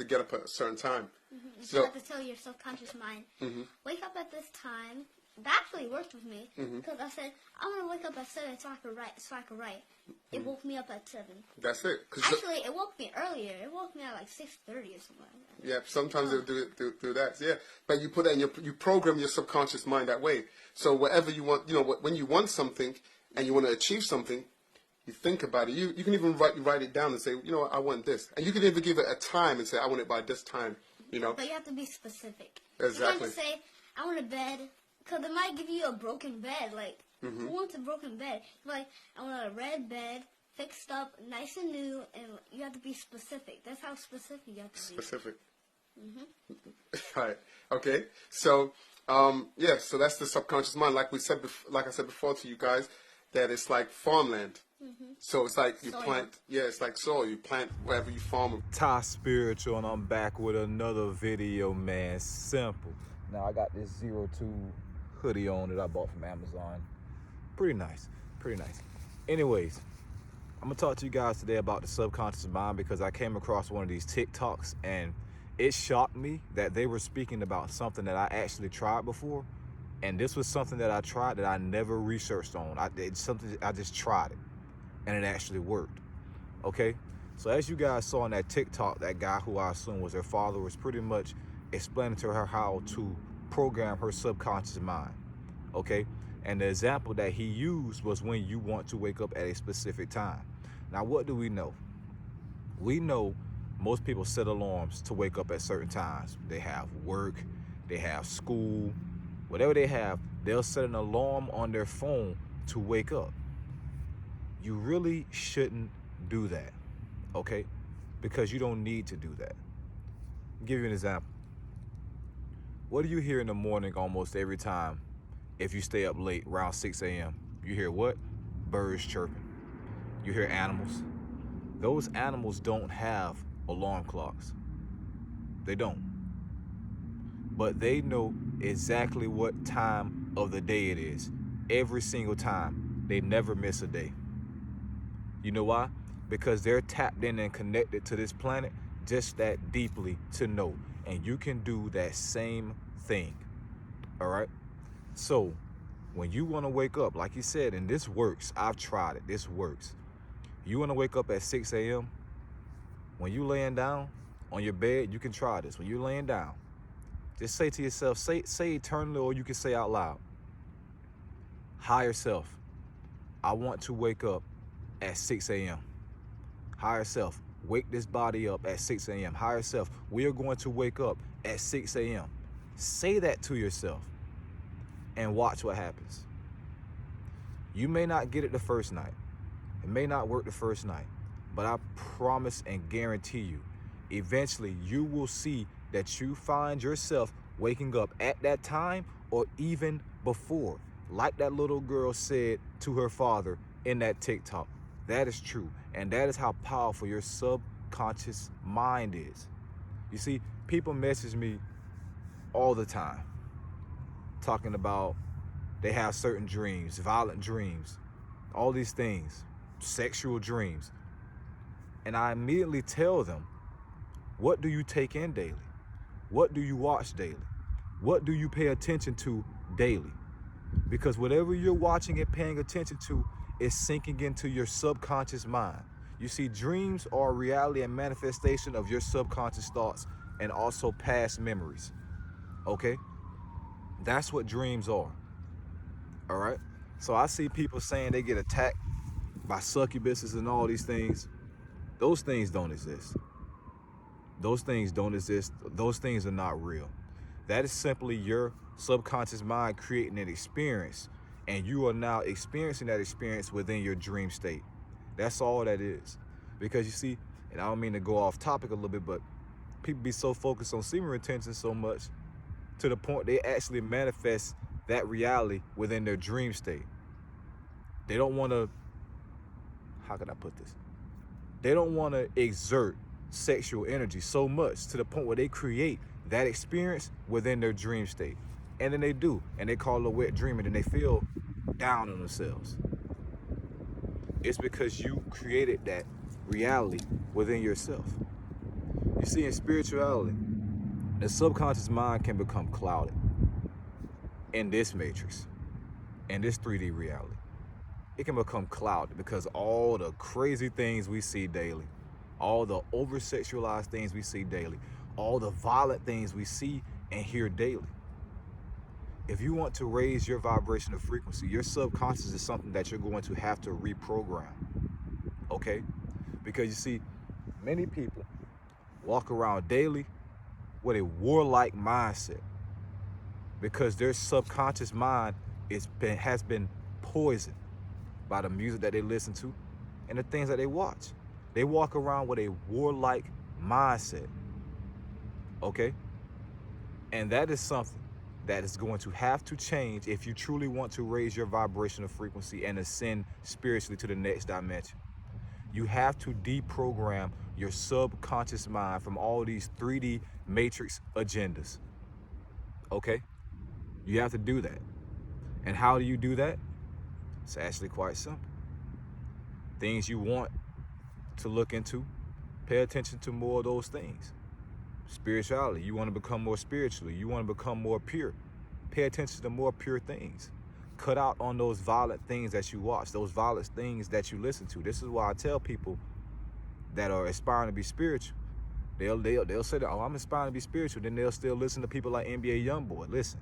to get up at a certain time. So you have to tell your subconscious mind, wake up at this time. That actually worked with me because I said I'm gonna wake up at 7 so I can write. It woke me up at 7. That's it. Actually, it woke me earlier. It woke me at like 6:30 or something like that. Yeah, sometimes they'll do that. Yeah, but you put that in you program your subconscious mind that way. So whatever you want, when you want something and you want to achieve something, you think about it. You can even write it down and say, I want this, and you can even give it a time and say, I want it by this time. But you have to be specific. Exactly. You can't just say, I want a bed, because it might give you a broken bed. Like, who wants a broken bed? Like, I want a red bed, fixed up, nice and new, and you have to be specific. That's how specific you have to be. Specific. All right. Okay. So, so that's the subconscious mind. Like I said before to you guys, that it's like farmland. So it's like you plant, it's like soil. You plant wherever you farm. Ty Spiritual, and I'm back with another video, man. Simple. Now I got this 02 hoodie on that I bought from Amazon. Pretty nice, pretty nice. Anyways, I'm gonna talk to you guys today about the subconscious mind because I came across one of these TikToks and it shocked me that they were speaking about something that I actually tried before. And this was something that I tried that I never researched on. It's something I just tried it. And it actually worked. Okay, so as you guys saw in that TikTok, that guy who I assume was her father was pretty much explaining to her how to program her subconscious mind. Okay, and the example that he used was when you want to wake up at a specific time. Now, what do we know? We know most people set alarms to wake up at certain times. They have work, they have school, whatever they have, they'll set an alarm on their phone to wake up. You really shouldn't do that, okay? Because you don't need to do that. I'll give you an example. What do you hear in the morning almost every time if you stay up late around 6 a.m.? You hear what? Birds chirping. You hear animals. Those animals don't have alarm clocks. They don't. But they know exactly what time of the day it is. Every single time. They never miss a day. You know why? Because they're tapped in and connected to this planet just that deeply to know. And you can do that same thing. All right? So when you want to wake up, like you said, and this works, I've tried it, this works. You want to wake up at 6 a.m. When you laying down on your bed, you can try this. When you're laying down, just say to yourself, say eternally, or you can say out loud, higher self, I want to wake up at 6 a.m. Higher self, wake this body up at 6 a.m. Higher self, we are going to wake up at 6 a.m. Say that to yourself and watch what happens. You may not get it the first night. It may not work the first night, but I promise and guarantee you, eventually you will see that you find yourself waking up at that time or even before. Like that little girl said to her father in that TikTok. That is true. And that is how powerful your subconscious mind is. You see, people message me all the time talking about they have certain dreams, violent dreams, all these things, sexual dreams. And I immediately tell them, what do you take in daily? What do you watch daily? What do you pay attention to daily? Because whatever you're watching and paying attention to is sinking into your subconscious mind. You see, dreams are a reality and manifestation of your subconscious thoughts and also past memories. Okay? That's what dreams are. All right? So I see people saying they get attacked by succubuses and all these things. Those things don't exist. Those things don't exist. Those things are not real. That is simply your subconscious mind creating an experience, and you are now experiencing that experience within your dream state. That's all that is. Because you see, and I don't mean to go off topic a little bit, but people be so focused on semen retention so much to the point they actually manifest that reality within their dream state. They don't want to, how can I put this? They don't want to exert sexual energy so much to the point where they create that experience within their dream state. And then they do, and they call it a wet dream, and then they feel down on themselves. It's because you created that reality within yourself. You see, in spirituality, the subconscious mind can become clouded in this matrix, in this 3D reality. It can become clouded because all the crazy things we see daily, all the over-sexualized things we see daily, all the violent things we see and hear daily. If you want to raise your vibrational frequency, your subconscious is something that you're going to have to reprogram, okay? Because you see, many people walk around daily with a warlike mindset because their subconscious mind has been poisoned by the music that they listen to and the things that they watch. They walk around with a warlike mindset, okay? And that is something that is going to have to change if you truly want to raise your vibrational frequency and ascend spiritually to the next dimension. You have to deprogram your subconscious mind from all these 3D matrix agendas, okay? You have to do that. And how do you do that? It's actually quite simple. Things you want to look into, pay attention to more of those things. Spirituality, you want to become more spiritual. You want to become more pure. Pay attention to more pure things. Cut out on those violent things that you watch, those violent things that you listen to. This is why I tell people that are aspiring to be spiritual, they'll say that, oh, I'm aspiring to be spiritual. Then they'll still listen to people like NBA Youngboy. Listen,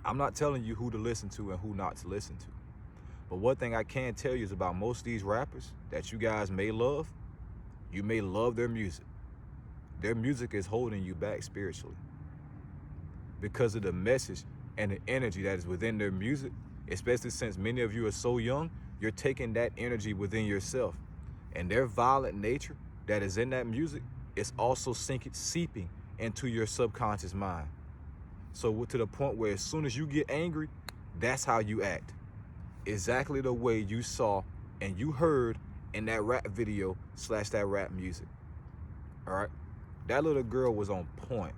I'm not telling you who to listen to and who not to listen to. But one thing I can tell you is about most of these rappers that you guys may love, you may love their music. Their music is holding you back spiritually because of the message and the energy that is within their music, especially since many of you are so young, you're taking that energy within yourself. And their violent nature that is in that music is also seeping into your subconscious mind. So to the point where as soon as you get angry, that's how you act. Exactly the way you saw and you heard in that rap video / that rap music. All right? That little girl was on point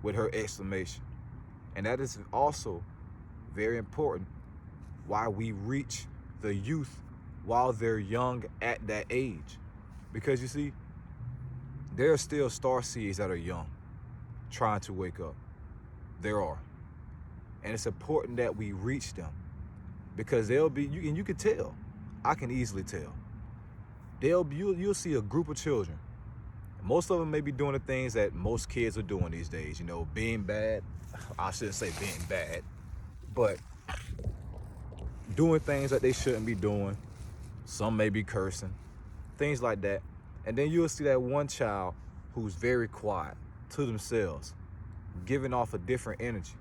with her exclamation. And that is also very important why we reach the youth while they're young at that age. Because you see, there are still starseeds that are young, trying to wake up. There are. And it's important that we reach them because they'll be, and you can tell, I can easily tell. You'll see a group of children. Most of them may be doing the things that most kids are doing these days, you know, being bad. I shouldn't say being bad, but doing things that they shouldn't be doing. Some may be cursing, things like that. And then you'll see that one child who's very quiet to themselves, giving off a different energy.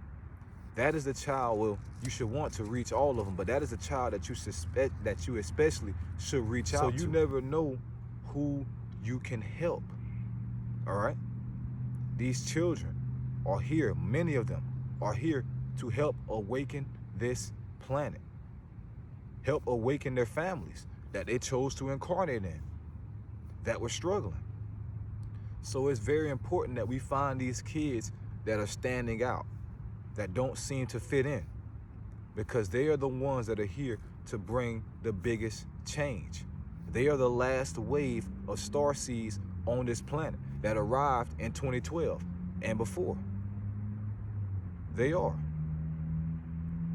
That is the child, well, you should want to reach all of them, but that is a child that you suspect that you especially should reach out to. So you never know who you can help, all right? These children are here, many of them are here to help awaken this planet, help awaken their families that they chose to incarnate in, that were struggling. So it's very important that we find these kids that are standing out, that don't seem to fit in, because they are the ones that are here to bring the biggest change. They are the last wave of starseeds on this planet that arrived in 2012 and before. They are.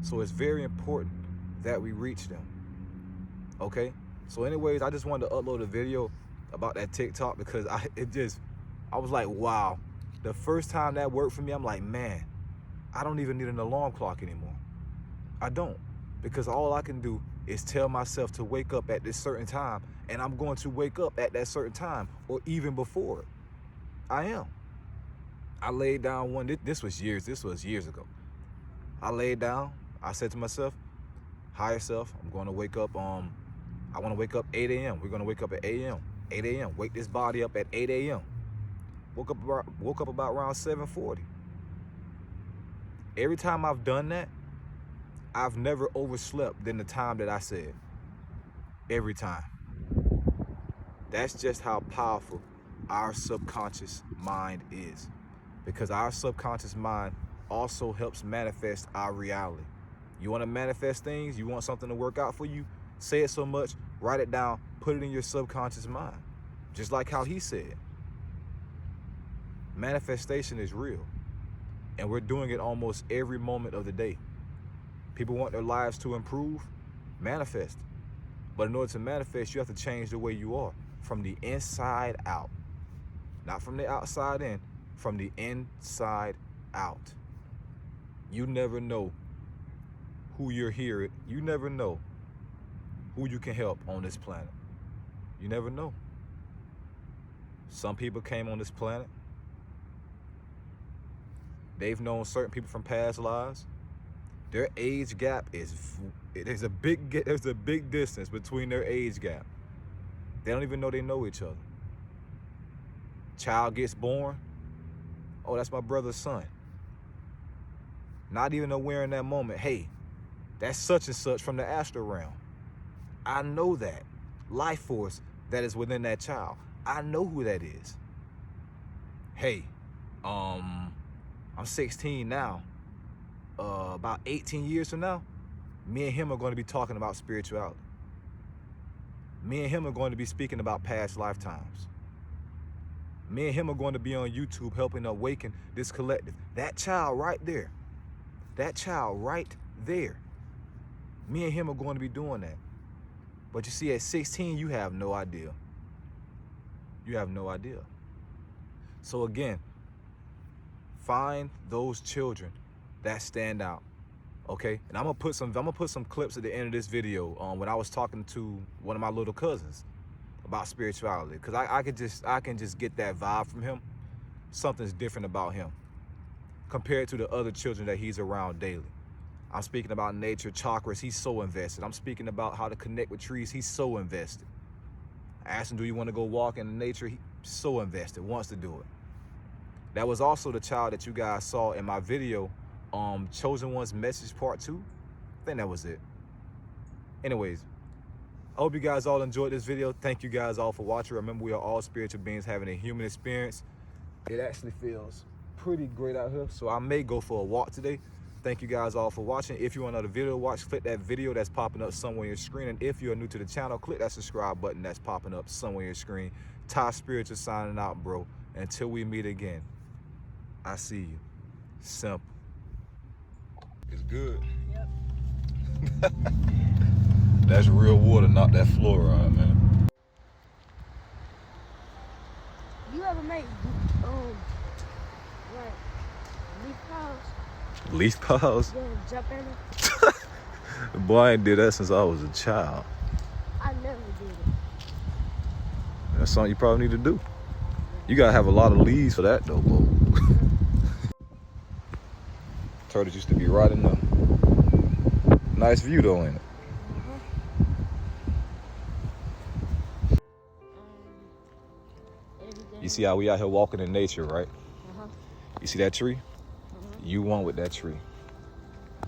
So it's very important that we reach them, okay? So anyways, I just wanted to upload a video about that TikTok because I was like, wow. The first time that worked for me, I'm like, man, I don't even need an alarm clock anymore. I don't, because all I can do is tell myself to wake up at this certain time, and I'm going to wake up at that certain time or even before it. I am. I laid down this was years ago. I laid down, I said to myself, higher self, I'm going to wake up, I want to wake up 8 a.m. We're going to wake up at 8 a.m. Wake this body up at 8 a.m. Woke up about around 7:40. Every time I've done that, I've never overslept than the time that I said. Every time. That's just how powerful our subconscious mind is. Because our subconscious mind also helps manifest our reality. You want to manifest things? You want something to work out for you? Say it so much, write it down, put it in your subconscious mind. Just like how he said. Manifestation is real. And we're doing it almost every moment of the day. People want their lives to improve, manifest. But in order to manifest, you have to change the way you are from the inside out. Not from the outside in, from the inside out. You never know who you're here. You never know who you can help on this planet. You never know. Some people came on this planet. They've known certain people from past lives. Their age gap there's a big distance between their age gap. They don't even know they know each other. Child gets born. Oh, that's my brother's son. Not even aware in that moment, hey, that's such and such from the astral realm. I know that life force that is within that child. I know who that is. Hey, I'm 16 now. About 18 years from now, me and him are going to be talking about spirituality. Me and him are going to be speaking about past lifetimes. Me and him are going to be on YouTube helping awaken this collective. That child right there. That child right there. Me and him are going to be doing that. But you see, at 16, you have no idea. You have no idea. So again, find those children that stand out. Okay? And I'm gonna put some clips at the end of this video when I was talking to one of my little cousins about spirituality, because I can just get that vibe from him. Something's different about him compared to the other children that he's around daily. I'm speaking about nature, chakras, he's so invested. I'm speaking about how to connect with trees, he's so invested. I asked him, do you want to go walk in nature? He's so invested, wants to do it. That was also the child that you guys saw in my video, Chosen One's Message Part 2. I think that was it. Anyways, I hope you guys all enjoyed this video. Thank you guys all for watching. Remember, we are all spiritual beings having a human experience. It actually feels pretty great out here, so I may go for a walk today. Thank you guys all for watching. If you want another video to watch, click that video that's popping up somewhere on your screen. And if you're new to the channel, click that subscribe button that's popping up somewhere on your screen. Ty Spiritual signing out, bro. Until we meet again, I see you. Simple. It's good. Yep. That's real water, not that fluoride, man. You ever make like leaf piles? Leaf piles? Yeah, jump in it. Boy, I ain't did that since I was a child. I never did it. That's something you probably need to do. You gotta have a lot of leaves for that though, bro. Turtles used to be right in there. Nice view though, ain't it? You see how we out here walking in nature, right? You see that tree? You one with that tree.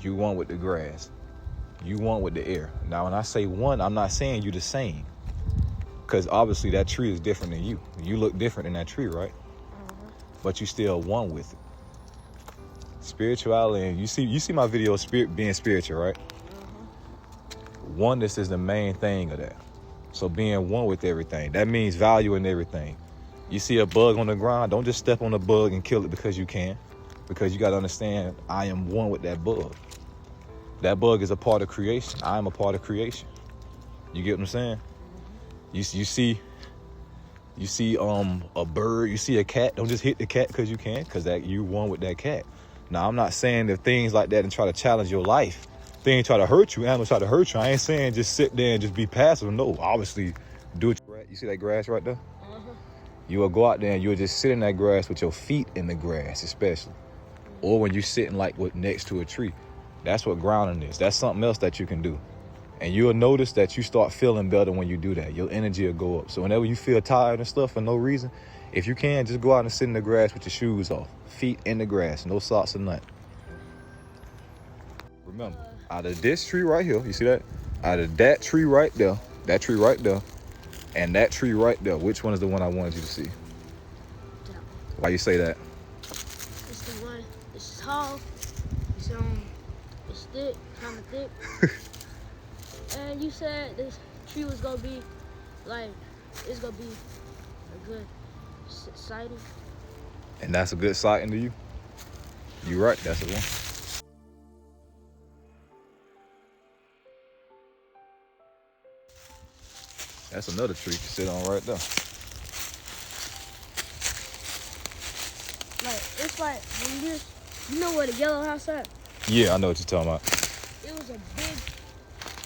You one with the grass. You one with the air. Now, when I say one, I'm not saying you the same. Because obviously that tree is different than you. You look different in that tree, right? But you still one with it. Spirituality, and you see my video, spirit being spiritual, right? Oneness is the main thing of that. So being one with everything, that means valuing everything. You see a bug on the ground, don't just step on the bug and kill it because you can. Because you got to understand, I am one with that bug. That bug is a part of creation. I am a part of creation. You get what I'm saying? You see a bird, you see a cat, don't just hit the cat because you can, because that you one with that cat. Now, I'm not saying that things like that and try to challenge your life. Things try to hurt you, animals try to hurt you. I ain't saying just sit there and just be passive. No, obviously do it. You see that grass right there? You will go out there and you'll just sit in that grass with your feet in the grass, especially. Or when you're sitting like next to a tree. That's what grounding is. That's something else that you can do. And you'll notice that you start feeling better when you do that. Your energy will go up. So whenever you feel tired and stuff for no reason, if you can, just go out and sit in the grass with your shoes off. Feet in the grass, no socks or nothing. Remember, out of this tree right here, you see that? Out of that tree right there, that tree right there, and that tree right there, which one is the one I wanted you to see? Why you say that? It's the one, it's tall, it's thick, kind of thick. And you said this tree was gonna be like, it's gonna be a good sighting. And that's a good sighting to you? You right, that's the one. That's another tree you can sit on right there. Like, it's like, when you know where the yellow house at? Yeah, I know what you're talking about. It was a big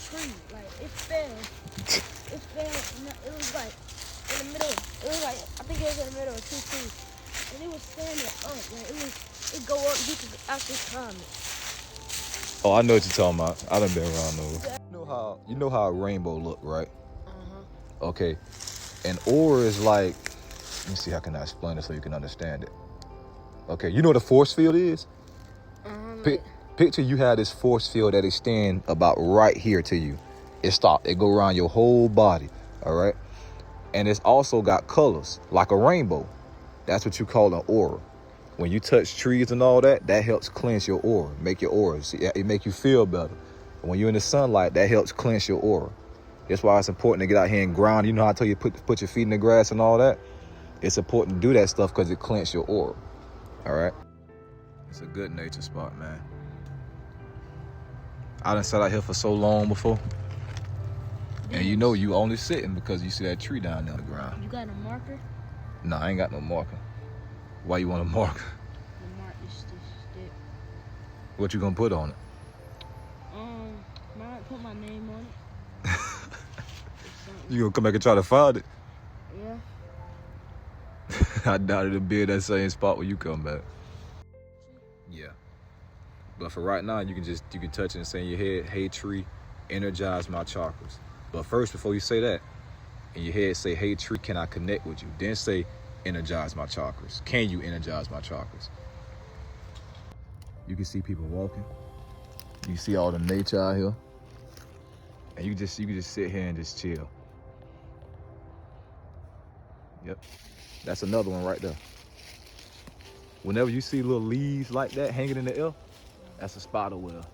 tree. Like, it fell. It fell. It was like in the middle. It was like, I think it was in the middle of two trees. And it was standing up. Like, it go up. You could actually climb it. Oh, I know what you're talking about. I done been around those. You know how a rainbow look, right? Okay. An aura is like, let me see how can I explain it so you can understand it. Okay, you know what a force field is? Picture you have this force field that extend about right here to you. It go around your whole body, all right? And it's also got colors, like a rainbow. That's what you call an aura. When you touch trees and all that, that helps cleanse your aura, make your aura. It make you feel better. When you're in the sunlight, that helps cleanse your aura. That's why it's important to get out here and ground. You know how I tell you put your feet in the grass and all that? It's important to do that stuff because it cleanses your aura, all right? It's a good nature spot, man. I done sat out here for so long before. And you know you only sitting because you see that tree down there on the ground. You got a marker? No, I ain't got no marker. Why you want a marker? The mark is the stick. What you gonna put on it? Might put my name on it. You gonna come back and try to find it? Yeah. I doubt it'll be at that same spot when you come back. Yeah. But for right now, you can touch it and say in your head, hey tree, energize my chakras. But first, before you say that, in your head say, hey tree, can I connect with you? Then say, energize my chakras. Can you energize my chakras? You can see people walking. You can see all the nature out here. And you can just sit here and just chill. Yep. That's another one right there. Whenever you see little leaves like that hanging in the air, that's a spider web.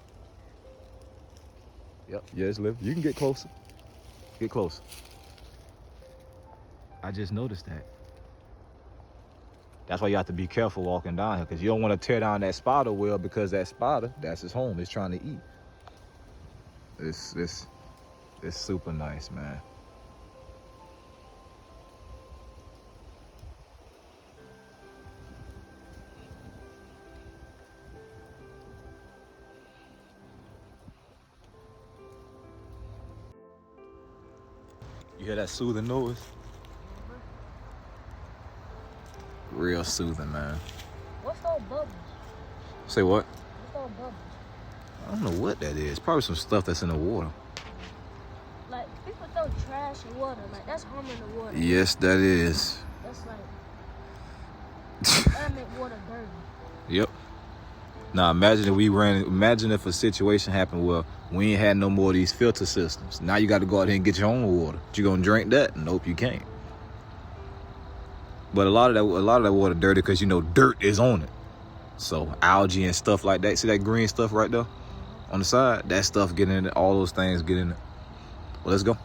Yep, yeah, it's living. You can get closer. Get closer. I just noticed that. That's why you have to be careful walking down here, because you don't want to tear down that spider web, because that spider, that's his home. It's trying to eat. It's super nice, man. You hear that soothing noise? Real soothing, man. What's those bubbles? Say what? What's those bubbles? I don't know what that is. Probably some stuff that's in the water. Like, people throw trash in water. Like, that's harming the water. Yes, that is. That's like, that make water dirty. Yep. Now imagine if a situation happened where we ain't had no more of these filter systems. Now you got to go out here and get your own water. You gonna drink that? Nope, you can't. But a lot of that water dirty because, you know, dirt is on it. So algae and stuff like that. See that green stuff right there on the side? That stuff get in it. All those things get in it. Well, let's go.